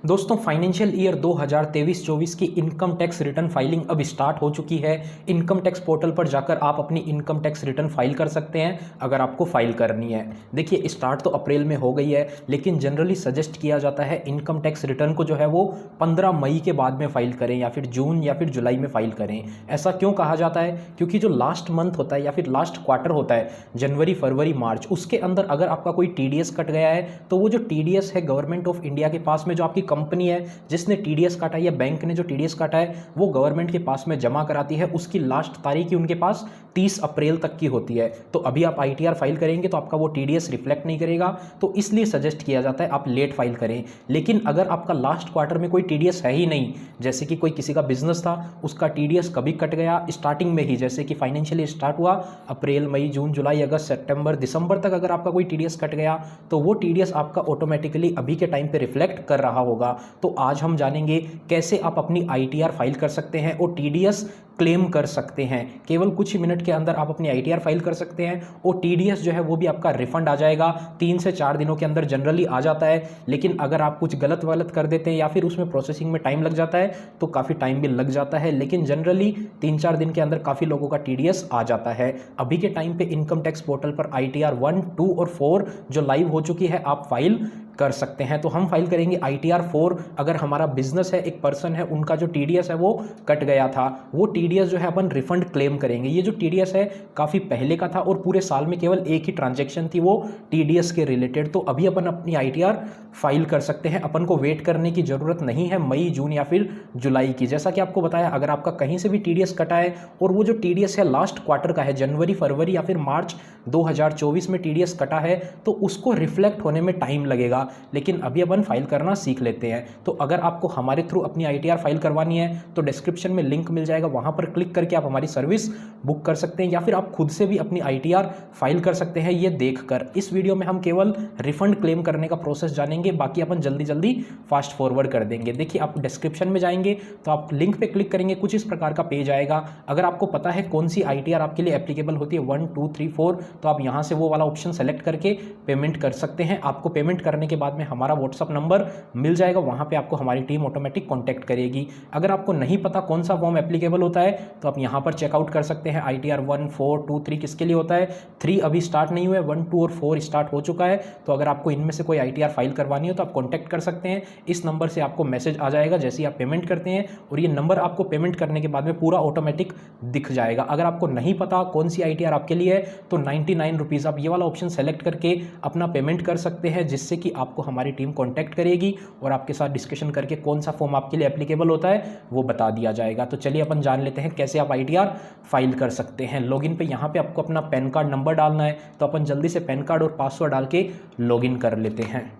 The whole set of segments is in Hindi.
दोस्तों फाइनेंशियल ईयर 2023-24 की इनकम टैक्स रिटर्न फाइलिंग अब स्टार्ट हो चुकी है। इनकम टैक्स पोर्टल पर जाकर आप अपनी इनकम टैक्स रिटर्न फाइल कर सकते हैं अगर आपको फाइल करनी है। देखिए स्टार्ट तो अप्रैल में हो गई है, लेकिन जनरली सजेस्ट किया जाता है इनकम टैक्स रिटर्न को जो है वो 15 मई के बाद में फाइल करें या फिर जून या फिर जुलाई में फाइल करें। ऐसा क्यों कहा जाता है? क्योंकि जो लास्ट मंथ होता है या फिर लास्ट क्वार्टर होता है, जनवरी फरवरी मार्च, उसके अंदर अगर आपका कोई टीडीएस कट गया है तो वो जो टीडीएस है गवर्नमेंट ऑफ इंडिया के पास में, जो आपकी कंपनी है जिसने टीडीएस काटा है या बैंक ने जो टीडीएस काटा है वो गवर्नमेंट के पास में जमा कराती है। उसकी लास्ट तारीख ही उनके पास 30 अप्रैल तक की होती है। तो अभी आप आईटीआर फाइल करेंगे तो आपका वो टीडीएस रिफ्लेक्ट नहीं करेगा, तो इसलिए सजेस्ट किया जाता है आप लेट फाइल करें। लेकिन अगर आपका लास्ट क्वार्टर में कोई टीडीएस है ही नहीं, जैसे कि कोई किसी का बिजनेस था उसका टीडीएस कभी कट गया स्टार्टिंग में ही, जैसे कि फाइनेंशियल स्टार्ट हुआ अप्रैल मई जून जुलाई अगस्त सितंबर दिसंबर तक, अगर आपका कोई टीडीएस कट गया तो वो टीडीएस आपका ऑटोमेटिकली अभी के टाइम पे रिफ्लेक्ट कर रहा होगा। तो आज हम जानेंगे कैसे आप अपनी आईटीआर फाइल कर सकते हैं और टीडीएस क्लेम कर सकते हैं। केवल कुछ ही मिनट के अंदर आप अपनी आईटीआर फाइल कर सकते हैं और टीडीएस जो है वो भी आपका रिफंड आ जाएगा। 3 से 4 दिनों के अंदर जनरली आ जाता है, लेकिन अगर आप कुछ गलत वलत कर देते हैं या फिर उसमें प्रोसेसिंग में टाइम लग जाता है तो काफ़ी टाइम भी लग जाता है, लेकिन जनरली 3-4 दिन के अंदर काफ़ी लोगों का टीडीएस आ जाता है। अभी के टाइम पे इनकम टैक्स पोर्टल पर आईटीआर 1, 2 और 4 जो लाइव हो चुकी है आप फाइल कर सकते हैं। तो हम फाइल करेंगे आईटीआर 4। अगर हमारा बिजनेस है, एक पर्सन है, उनका जो टीडीएस है वो कट गया था, वो टीडीएस जो है अपन रिफंड क्लेम करेंगे। ये जो टीडीएस है काफ़ी पहले का था और पूरे साल में केवल एक ही ट्रांजैक्शन थी वो टीडीएस के रिलेटेड। तो अभी अपन अपनी आईटीआर फाइल कर सकते हैं, अपन को वेट करने की ज़रूरत नहीं है मई जून या फिर जुलाई की। जैसा कि आपको बताया, अगर आपका कहीं से भी टीडीएस कटा है और वो जो टीडीएस है लास्ट क्वार्टर का है, जनवरी फरवरी या फिर मार्च 2024 में टीडीएस कटा है, तो उसको रिफ्लेक्ट होने में टाइम लगेगा। लेकिन अभी अपन फाइल करना सीख लेते हैं। तो अगर आपको हमारे थ्रू अपनी आईटीआर फाइल करवानी है तो डिस्क्रिप्शन में लिंक मिल जाएगा, वहां पर क्लिक करके आप हमारी सर्विस बुक कर सकते हैं या फिर आप खुद से भी अपनी आईटीआर फाइल कर सकते हैं। ये देखकर इस वीडियो में हम केवल रिफंड क्लेम करने का प्रोसेस जानेंगे, बाकी अपन जल्दी जल्दी फास्ट फॉरवर्ड कर देंगे। देखिए आप डिस्क्रिप्शन में जाएंगे तो आप लिंक पे क्लिक करेंगे, कुछ इस प्रकार का पेज आएगा। अगर आपको पता है कौन सी आईटीआर आपके लिए एप्लीकेबल होती है 1, 2, 3, 4, तो आप यहां से वो वाला ऑप्शन सेलेक्ट करके पेमेंट कर सकते हैं। आपको पेमेंट करने के बाद में हमारा व्हाट्सअप नंबर मिल जाएगा, वहां पे आपको हमारी टीम ऑटोमेटिक कांटेक्ट करेगी। अगर आपको नहीं पता कौन सा फॉर्म एप्लीकेबल होता है तो आप यहां पर चेकआउट कर सकते हैं। आईटीआर 1, 4, 2, 3 किसके लिए होता है? 3 अभी स्टार्ट नहीं हुआ है, 1, 2 और 4 स्टार्ट हो चुका है। तो अगर आपको इनमें से कोई आईटीआर फाइल करवानी हो तो आप कॉन्टैक्ट कर सकते हैं। इस नंबर से आपको मैसेज आ जाएगा जैसे ही आप पेमेंट करते हैं, और ये नंबर आपको पेमेंट करने के बाद में पूरा ऑटोमेटिक दिख जाएगा। अगर आपको नहीं पता कौन सी आईटीआर आपके लिए है तो 99 रुपीज़ आप ये वाला ऑप्शन सेलेक्ट करके अपना पेमेंट कर सकते हैं, जिससे कि आपको हमारी टीम कॉन्टैक्ट करेगी और आपके साथ डिस्कशन करके कौन सा फॉर्म आपके लिए एप्लीकेबल होता है वो बता दिया जाएगा। तो चलिए अपन जान लेते हैं कैसे आप आईटीआर फाइल कर सकते हैं। लॉगिन पे यहाँ पे आपको अपना पैन कार्ड नंबर डालना है, तो अपन जल्दी से पैन कार्ड और पासवर्ड डाल के लॉगिन कर लेते हैं।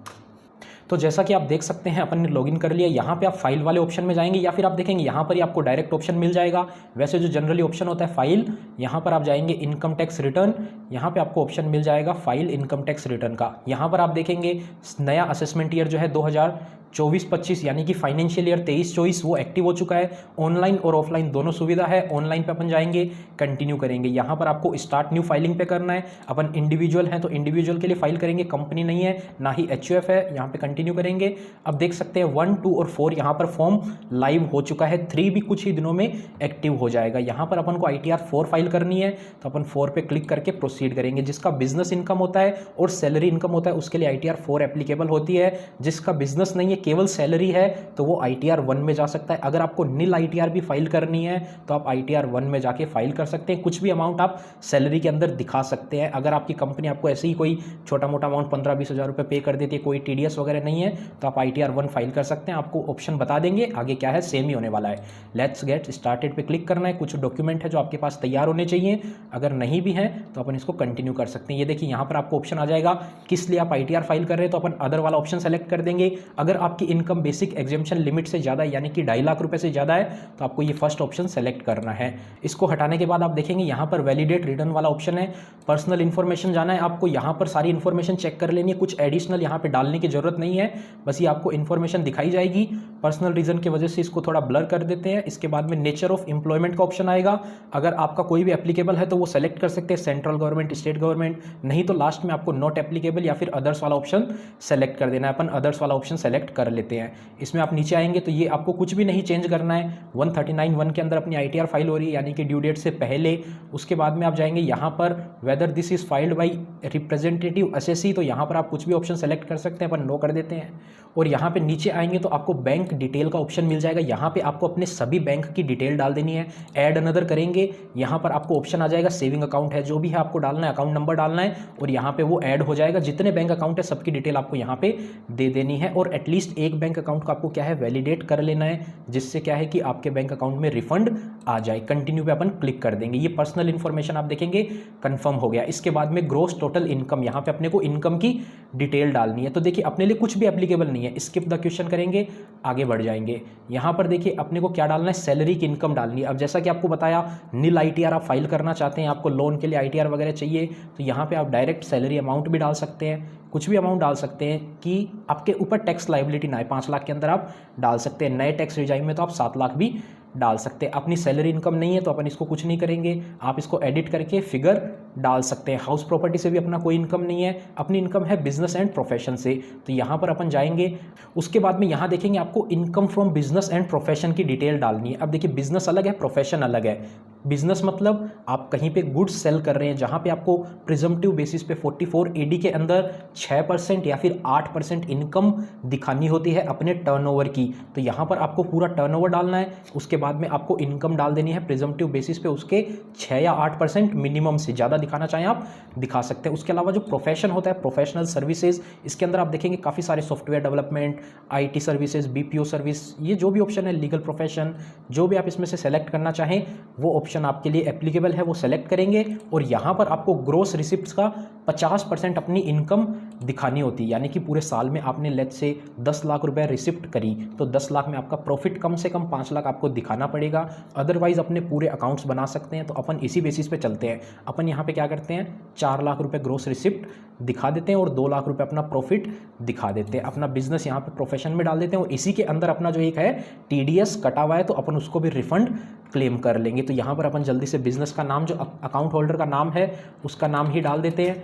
तो जैसा कि आप देख सकते हैं अपन ने लॉगिन कर लिया। यहाँ पे आप फाइल वाले ऑप्शन में जाएंगे या फिर आप देखेंगे यहाँ पर ही आपको डायरेक्ट ऑप्शन मिल जाएगा। वैसे जो जनरली ऑप्शन होता है फाइल, यहाँ पर आप जाएंगे इनकम टैक्स रिटर्न, यहाँ पे आपको ऑप्शन मिल जाएगा फाइल इनकम टैक्स रिटर्न का। यहाँ पर आप देखेंगे नया असेसमेंट ईयर जो है 2024-25 यानी कि फाइनेंशियल ईयर 23-24 वो एक्टिव हो चुका है। ऑनलाइन और ऑफलाइन दोनों सुविधा है। ऑनलाइन पे अपन जाएंगे, कंटिन्यू करेंगे। यहाँ पर आपको स्टार्ट न्यू फाइलिंग पे करना है। अपन इंडिविजुअल हैं तो इंडिविजुअल के लिए फाइल करेंगे, कंपनी नहीं है ना ही एचयूएफ है। यहाँ पे कंटिन्यू करेंगे। अब देख सकते हैं 1, 2 और 4 यहाँ पर फॉर्म लाइव हो चुका है। 3 भी कुछ ही दिनों में एक्टिव हो जाएगा। यहाँ पर अपन को आईटीआर 4 फाइल करनी है, तो अपन 4 पे क्लिक करके प्रोसीड करेंगे। जिसका बिजनेस इनकम होता है और सैलरी इनकम होता है उसके लिए आईटीआर 4 एप्लीकेबल होती है। जिसका बिजनेस नहीं है, केवल सैलरी है, तो वो आईटीआर 1 में जा सकता है। अगर आपको नील आईटीआर भी फाइल करनी है तो आप आईटीआर 1 में जाके फाइल कर सकते हैं। कुछ भी अमाउंट आप सैलरी के अंदर दिखा सकते हैं। अगर आपकी कंपनी आपको ऐसे ही कोई छोटा मोटा अमाउंट 15-20 हज़ार रुपये पे कर देती है, कोई टीडीएस वगैरह नहीं है, तो आप आईटीआर 1 फाइल कर सकते हैं। आपको ऑप्शन बता देंगे, आगे क्या है सेम ही होने वाला है। लेट्स गेट स्टार्टेड पे क्लिक करना है। कुछ डॉक्यूमेंट है जो आपके पास तैयार होने चाहिए, अगर नहीं भी है तो अपन इसको कंटिन्यू कर सकते हैं। ये देखिए यहाँ पर आपको ऑप्शन आ जाएगा किस लिए आप आईटीआर फाइल कर रहे हैं, तो अपन अदर वाला ऑप्शन सेलेक्ट कर देंगे। अगर आपकी इनकम बेसिक एग्जेम्पशन लिमिट से ज़्यादा यानी कि 2.5 लाख रुपए से ज़्यादा है तो आपको ये फर्स्ट ऑप्शन सेलेक्ट करना है। इसको हटाने के बाद आप देखेंगे यहाँ पर वैलिडेट रिटर्न वाला ऑप्शन है। पर्सनल इन्फॉर्मेशन जाना है आपको, यहाँ पर सारी इन्फॉर्मेशन चेक कर लेनी है। कुछ एडिशनल यहाँ पे डालने की जरूरत नहीं है, बस ये आपको इन्फॉर्मेशन दिखाई जाएगी। पर्सनल रीजन की वजह से इसको थोड़ा ब्लर कर देते हैं। इसके बाद में नेचर ऑफ एम्प्लॉयमेंट का ऑप्शन आएगा, अगर आपका कोई भी एप्लीकेबल है तो वो सेलेक्ट कर सकते हैं, सेंट्रल गवर्नमेंट, स्टेट गवर्नमेंट, नहीं तो लास्ट में आपको नॉट एप्लीकेबल या फिर अदर्स वाला ऑप्शन सेलेक्ट कर देना है। अपन अदर्स वाला ऑप्शन सेलेक्ट कर लेते हैं। इसमें आप नीचे आएंगे तो ये आपको कुछ भी नहीं चेंज करना है। 139(1) के अंदर अपनी ITR फाइल हो रही है, यानी कि ड्यू डेट से पहले। उसके बाद में आप जाएंगे यहाँ पर whether this is filed by representative assessee, तो यहाँ पर आप कुछ भी ऑप्शन सेलेक्ट कर सकते हैं, अपन नो कर देते हैं। और यहाँ पे नीचे आएंगे तो आपको बैंक डिटेल का ऑप्शन मिल जाएगा। यहाँ पे आपको अपने सभी बैंक की डिटेल डाल देनी है। ऐड अनदर करेंगे, यहाँ पर आपको ऑप्शन आ जाएगा सेविंग अकाउंट है, जो भी है आपको डालना है, अकाउंट नंबर डालना है और यहाँ पे वो ऐड हो जाएगा। जितने बैंक अकाउंट है सबकी डिटेल आपको यहाँ पे दे देनी है और एटलीस्ट एक बैंक अकाउंट को आपको क्या है वैलिडेट कर लेना है, जिससे क्या है कि आपके बैंक अकाउंट में रिफंड आ जाए। कंटिन्यू पे अपन क्लिक कर देंगे। ये पर्सनल इन्फॉर्मेशन आप देखेंगे कंफर्म हो गया। इसके बाद में ग्रोस टोटल इनकम, यहाँ पे अपने को इनकम की डिटेल डालनी है। तो देखिए अपने लिए कुछ भी एप्लीकेबल नहीं है, स्किप द क्वेश्चन करेंगे, आगे बढ़ जाएंगे। यहाँ पर देखिए अपने को क्या डालना है, सैलरी की इनकम डालनी है। अब जैसा कि आपको बताया नील ITR आप फाइल करना चाहते हैं, आपको लोन के लिए ITR वगैरह चाहिए, तो यहाँ पे आप डायरेक्ट सैलरी अमाउंट भी डाल सकते हैं, कुछ भी अमाउंट डाल सकते हैं कि आपके ऊपर टैक्स लाइबिलिटी ना आए। 5 लाख के अंदर आप डाल सकते हैं। नए टैक्स रिजाइम में तो आप 7 लाख भी डाल सकते हैं। अपनी सैलरी इनकम नहीं है तो अपन इसको कुछ नहीं करेंगे, आप इसको एडिट करके फिगर डाल सकते हैं। हाउस प्रॉपर्टी से भी अपना कोई इनकम नहीं है, अपनी इनकम है बिजनेस एंड प्रोफेशन से, तो यहाँ पर अपन जाएंगे। उसके बाद में यहाँ देखेंगे आपको income from business and profession की डिटेल डालनी है। अब देखिए बिजनेस अलग है, प्रोफेशन अलग है। बिजनेस मतलब आप कहीं पे गुड्स सेल कर रहे हैं, जहाँ पे आपको प्रिजम्पटिव बेसिस पे 44 AD के अंदर 6% या फिर 8% इनकम दिखानी होती है अपने टर्नओवर की, तो यहाँ पर आपको पूरा टर्नओवर डालना है। उसके बाद में आपको इनकम डाल देनी है प्रिजम्पटिव बेसिस पे, उसके 6 या 8% मिनिमम, से ज़्यादा दिखाना चाहें आप दिखा सकते हैं। उसके अलावा जो प्रोफेशन होता है, प्रोफेशनल सर्विसेज, इसके अंदर आप देखेंगे काफ़ी सारे software development, IT services, BPO service, ये जो भी ऑप्शन है, लीगल प्रोफेशन, जो भी आप इसमें से सेलेक्ट करना चाहें वो ऑप्शन आपके लिए एप्लीकेबल है, वो सेलेक्ट करेंगे। और यहाँ पर आपको ग्रोस रिसिप्ट्स का 50% अपनी इनकम दिखानी होती है, यानी कि पूरे साल में आपने लेट्स से 10 लाख रुपए रिसिप्ट करी तो 10 लाख में आपका प्रॉफिट कम से कम 5 लाख आपको दिखाना पड़ेगा। अदरवाइज अपने पूरे अकाउंट्स बना सकते हैं। तो अपन इसी बेसिस पे चलते हैं। अपन यहाँ पे क्या करते हैं, 4 लाख रुपए ग्रोस रिसिप्ट दिखा देते हैं और 2 लाख रुपए अपना प्रॉफिट दिखा देते हैं। अपना बिजनेस यहाँ पे प्रोफेशन में डाल देते हैं और इसी के अंदर अपना जो एक है TDS कटा हुआ है तो अपन उसको भी रिफंड क्लेम कर लेंगे। तो यहाँ पर अपन जल्दी से बिजनेस का नाम, जो अकाउंट होल्डर का नाम है उसका नाम ही डाल देते हैं।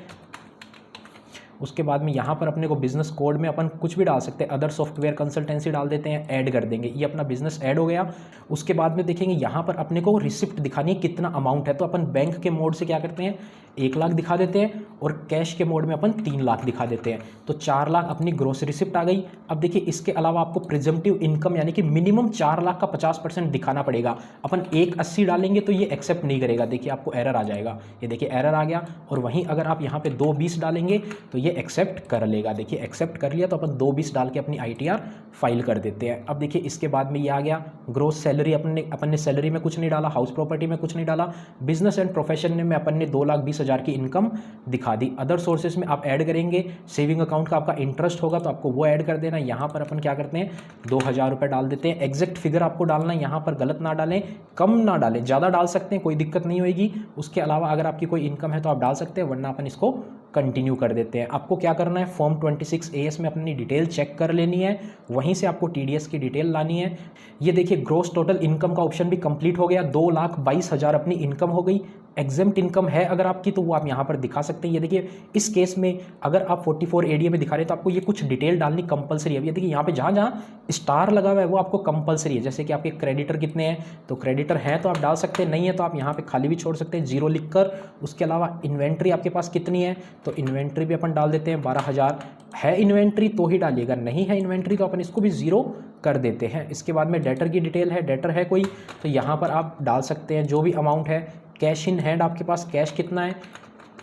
उसके बाद में यहाँ पर अपने को बिजनेस कोड में अपन कुछ भी डाल सकते हैं, अदर सॉफ्टवेयर कंसल्टेंसी डाल देते हैं, ऐड कर देंगे। ये अपना बिजनेस ऐड हो गया। उसके बाद में देखेंगे यहाँ पर अपने को रिसिप्ट दिखानी है कितना अमाउंट है, तो अपन बैंक के मोड से क्या करते हैं 1 लाख दिखा देते हैं और कैश के मोड में अपन 3 लाख दिखा देते हैं। तो 4 लाख अपनी ग्रोस रिसिप्ट आ गई। अब देखिए इसके अलावा आपको प्रिजम्पटिव इनकम यानी कि मिनिमम 4 लाख का 50% दिखाना पड़ेगा। अपन 180 डालेंगे तो ये एक्सेप्ट नहीं करेगा, देखिए आपको एरर आ जाएगा। ये देखिए एरर आ गया। और वहीं अगर आप यहाँ पे 220 डालेंगे तो ये एक्सेप्ट कर लेगा। देखिए एक्सेप्ट कर लिया तो अपन 220 डाल के अपनी ITR फाइल कर देते हैं। अब देखिए इसके बाद में ये आ गया ग्रोस सैलरी, अपन ने सैलरी में कुछ नहीं डाला, हाउस प्रॉपर्टी में कुछ नहीं डाला, बिजनेस एंड प्रोफेशन में अपन ने 2,20,000 की इनकम दिखा दी। अदर सोर्सेज में आप ऐड करेंगे, सेविंग अकाउंट का आपका इंटरेस्ट होगा तो आपको वो ऐड कर देना। यहाँ पर अपन क्या करते हैं 2,000 रुपये डाल देते हैं। एग्जैक्ट फिगर आपको डालना है, यहाँ पर गलत ना डालें, कम ना डालें, ज़्यादा डाल सकते हैं, कोई दिक्कत नहीं होगी। उसके अलावा अगर आपकी कोई इनकम है तो आप डाल सकते हैं, वरना अपन इसको कंटिन्यू कर देते हैं। आपको क्या करना है, फॉर्म 26 AS में अपनी डिटेल चेक कर लेनी है, वहीं से आपको TDS की डिटेल लानी है। ये देखिए ग्रोस टोटल इनकम का ऑप्शन भी कंप्लीट हो गया, 2,22,000 अपनी इनकम हो गई। एग्जेम्प्ट इनकम है अगर आपकी तो वो आप यहाँ पर दिखा सकते हैं। ये देखिए इस केस में अगर आप 44 ADA में दिखा रहे हैं तो आपको ये कुछ डिटेल डालनी कंपलसरी है। ये देखिए यहाँ पे जहाँ जहाँ स्टार लगा हुआ है वो आपको कंपलसरी है। जैसे कि आपके क्रेडिटर कितने हैं, तो क्रेडिटर हैं तो आप डाल सकते हैं, नहीं है तो आप यहाँ पे खाली भी छोड़ सकते हैं 0 लिखकर। उसके अलावा इन्वेंट्री आपके पास कितनी है, तो इन्वेंट्री भी अपन डाल देते हैं 12,000 है इन्वेंट्री तो ही डालिएगा, नहीं है इन्वेंट्री तो अपन इसको भी 0 कर देते हैं। इसके बाद में डेटर की डिटेल है, डेटर है कोई तो यहाँ पर आप डाल सकते हैं जो भी अमाउंट है। कैश इन हैंड आपके पास कैश कितना है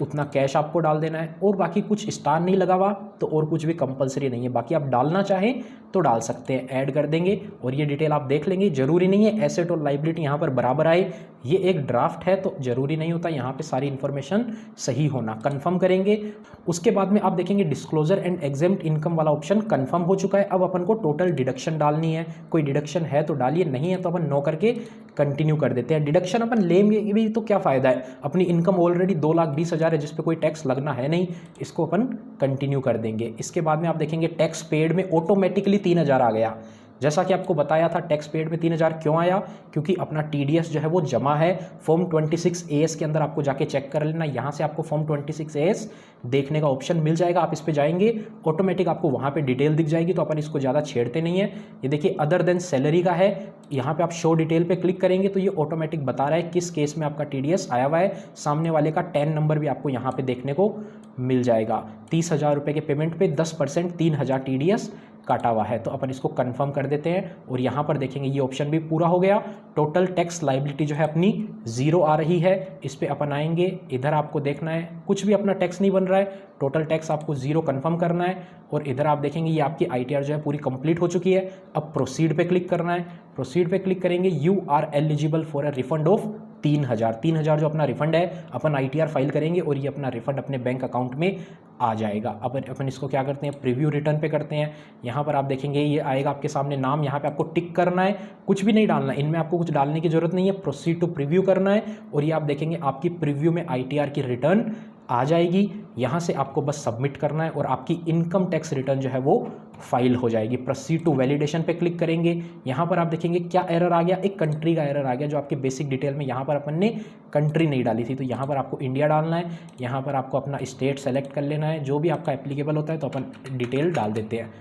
उतना कैश आपको डाल देना है। और बाकी कुछ स्टार नहीं लगा हुआ तो और कुछ भी कंपलसरी नहीं है, बाकी आप डालना चाहें तो डाल सकते हैं, ऐड कर देंगे और ये डिटेल आप देख लेंगे। जरूरी नहीं है एसेट और लाइबिलिटी यहाँ पर बराबर आए, ये एक ड्राफ्ट है तो जरूरी नहीं होता यहाँ पे सारी इन्फॉर्मेशन सही होना। कंफर्म करेंगे। उसके बाद में आप देखेंगे डिस्क्लोजर एंड एग्जेम्प्ट इनकम वाला ऑप्शन कंफर्म हो चुका है। अब अपन को टोटल डिडक्शन डालनी है, कोई डिडक्शन है तो डालिए, नहीं है तो अपन नो करके कंटिन्यू कर देते हैं। डिडक्शन अपन लेंगे भी तो क्या फ़ायदा है, अपनी इनकम ऑलरेडी 2,20,000 है जिस पे कोई टैक्स लगना है नहीं, इसको अपन कंटिन्यू कर देंगे। इसके बाद में आप देखेंगे टैक्स पेड में ऑटोमेटिकली 3,000 आ गया। जैसा कि आपको बताया था टैक्स पेड में 3000 क्यों आया, क्योंकि अपना TDS जो है वो जमा है। फॉर्म 26AS के अंदर आपको जाके चेक कर लेना, यहाँ से आपको फॉर्म 26AS देखने का ऑप्शन मिल जाएगा। आप इस पे जाएंगे ऑटोमेटिक आपको वहाँ पे डिटेल दिख जाएगी, तो अपन इसको ज़्यादा छेड़ते नहीं है। ये देखिए अदर देन सैलरी का है, यहाँ पे आप शो डिटेल पे क्लिक करेंगे तो ये ऑटोमेटिक बता रहा है किस केस में आपका TDS आया हुआ है। सामने वाले का 10 नंबर भी आपको यहाँ पे देखने को मिल जाएगा। 30,000 रुपये के पेमेंट पे 10% 3,000 TDS काटा हुआ है, तो अपन इसको कंफर्म कर देते हैं। और यहाँ पर देखेंगे ये ऑप्शन भी पूरा हो गया। टोटल टैक्स लाइबिलिटी जो है अपनी 0 आ रही है। इस पर अपन आएंगे, इधर आपको देखना है कुछ भी अपना टैक्स नहीं बन रहा है, टोटल टैक्स आपको 0 कंफर्म करना है। और इधर आप देखेंगे ये आपकी ITR जो है पूरी कंप्लीट हो चुकी है। अब प्रोसीड पे क्लिक करना है। प्रोसीड पे क्लिक करेंगे, you are eligible for a refund of 3,000 जो अपना रिफंड है, अपन ITR फाइल करेंगे और ये अपना रिफंड अपने बैंक अकाउंट में आ जाएगा। अब अपन इसको क्या करते हैं, प्रीव्यू रिटर्न पे करते हैं। यहाँ पर आप देखेंगे ये आएगा आपके सामने नाम, यहाँ पे आपको टिक करना है, कुछ भी नहीं डालना, इनमें आपको कुछ डालने की जरूरत नहीं है। प्रोसीड टू प्रीव्यू करना है और ये आप देखेंगे आपकी प्रीव्यू में ITR की रिटर्न आ जाएगी। यहाँ से आपको बस सबमिट करना है और आपकी इनकम टैक्स रिटर्न जो है वो फाइल हो जाएगी। प्रोसीड टू वैलिडेशन पे क्लिक करेंगे, यहाँ पर आप देखेंगे क्या एरर आ गया, एक कंट्री का एरर आ गया जो आपके बेसिक डिटेल में यहाँ पर अपन ने कंट्री नहीं डाली थी, तो यहाँ पर आपको इंडिया डालना है। यहाँ पर आपको अपना स्टेट सेलेक्ट कर लेना है, जो भी आपका एप्लीकेबल होता है तो अपन डिटेल डाल देते हैं।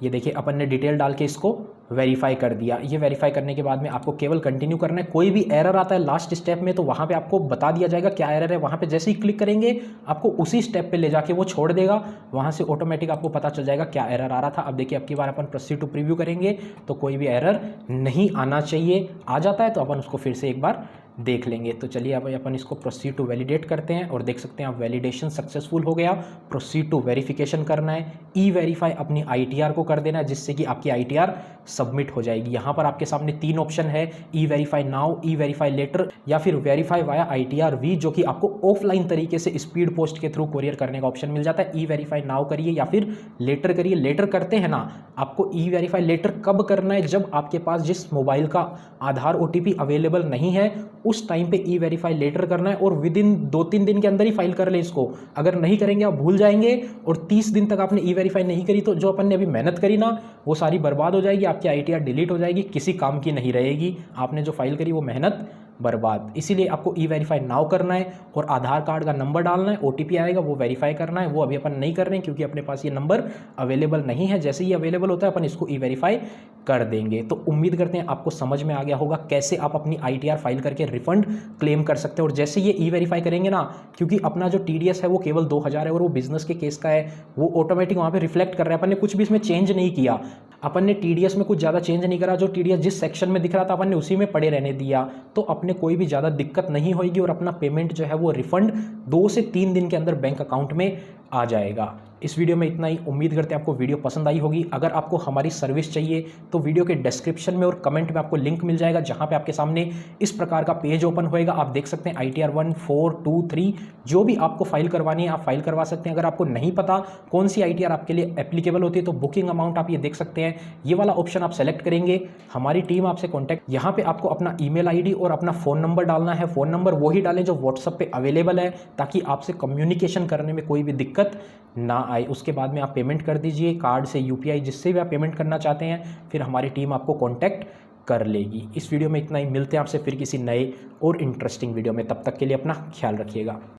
ये देखिए अपन ने डिटेल डाल के इसको वेरीफाई कर दिया। ये वेरीफाई करने के बाद में आपको केवल कंटिन्यू करना है। कोई भी एरर आता है लास्ट स्टेप में तो वहाँ पे आपको बता दिया जाएगा क्या एरर है। वहाँ पे जैसे ही क्लिक करेंगे आपको उसी स्टेप पे ले जाके वो छोड़ देगा, वहाँ से ऑटोमेटिक आपको पता चल जाएगा क्या एरर आ रहा था। अब देखिए अब की बार अपन प्रोसीड टू प्रीव्यू करेंगे तो कोई भी एरर नहीं आना चाहिए, आ जाता है तो अपन उसको फिर से एक बार देख लेंगे। तो चलिए अब अपन इसको प्रोसीड टू वैलिडेट करते हैं और देख सकते हैं आप वैलिडेशन सक्सेसफुल हो गया। प्रोसीड टू वेरिफिकेशन करना है, ई-वेरीफाई अपनी ITR को कर देना है जिससे कि आपकी ITR सबमिट हो जाएगी। यहाँ पर आपके सामने 3 ऑप्शन है, ई-वेरीफाई नाउ, ई-वेरीफाई लेटर या फिर वेरीफाई वाया ITR V, जो कि आपको ऑफलाइन तरीके से स्पीड पोस्ट के थ्रू कोरियर करने का ऑप्शन मिल जाता है। ई-वेरीफाई नाउ करिए या फिर लेटर करिए। लेटर करते हैं ना, आपको ई-वेरीफाई लेटर कब करना है, जब आपके पास जिस मोबाइल का आधार OTP अवेलेबल नहीं है उस टाइम पे ई-वेरीफाई लेटर करना है और विद इन 2-3 दिन के अंदर ही फाइल कर ले इसको। अगर नहीं करेंगे आप भूल जाएंगे और 30 दिन तक आपने ई-वेरीफाई नहीं करी तो जो अपन ने अभी मेहनत करी ना वो सारी बर्बाद हो जाएगी, आपकी ITR डिलीट हो जाएगी, किसी काम की नहीं रहेगी। आपने जो फाइल करी वो मेहनत बर्बाद। इसीलिए आपको ई-वेरीफाई नाउ करना है और आधार कार्ड का नंबर डालना है, OTP आएगा वो वेरीफाई करना है। वो अभी अपन नहीं कर रहे हैं क्योंकि अपने पास ये नंबर अवेलेबल नहीं है। जैसे ही अवेलेबल होता है अपन इसको ई-वेरीफाई कर देंगे। तो उम्मीद करते हैं आपको समझ में आ गया होगा कैसे आप अपनी ITR फाइल करके रिफंड क्लेम कर सकते हैं। और जैसे ये ई-वेरीफाई करेंगे ना, क्योंकि अपना जो TDS है वो केवल 2000 है और वो बिजनेस के केस का है, वो ऑटोमेटिक वहाँ पे रिफ्लेक्ट कर रहा है। अपन ने कुछ भी इसमें चेंज नहीं किया, अपन ने TDS में कुछ ज़्यादा चेंज नहीं करा। जो TDS जिस सेक्शन में दिख रहा था अपन ने उसी में पड़े रहने दिया, तो अपने कोई भी ज़्यादा दिक्कत नहीं होगी और अपना पेमेंट जो है वो रिफंड 2 से 3 दिन के अंदर बैंक अकाउंट में आ जाएगा। इस वीडियो में इतना ही। उम्मीद करते हैं आपको वीडियो पसंद आई होगी। अगर आपको हमारी सर्विस चाहिए तो वीडियो के डिस्क्रिप्शन में और कमेंट में आपको लिंक मिल जाएगा, जहां पे आपके सामने इस प्रकार का पेज ओपन होएगा। आप देख सकते हैं ITR 1, 4, 2, 3 जो भी आपको फाइल करवानी है आप फाइल करवा सकते हैं। अगर आपको नहीं पता कौन सी ITR आपके लिए एप्लीकेबल होती है तो बुकिंग अमाउंट आप ये देख सकते हैं, ये वाला ऑप्शन आप सेलेक्ट करेंगे, हमारी टीम आपसे कॉन्टैक्ट। यहाँ पे आपको अपना ईमेल ID और अपना फ़ोन नंबर डालना है। फ़ोन नंबर वही डालें जो व्हाट्सएप पे अवेलेबल है, ताकि आपसे कम्युनिकेशन करने में कोई भी दिक्कत ना आए। उसके बाद में आप पेमेंट कर दीजिए कार्ड से, UPI जिससे भी आप पेमेंट करना चाहते हैं, फिर हमारी टीम आपको कॉन्टैक्ट कर लेगी। इस वीडियो में इतना ही। मिलते हैं आपसे फिर किसी नए और इंटरेस्टिंग वीडियो में, तब तक के लिए अपना ख्याल रखिएगा।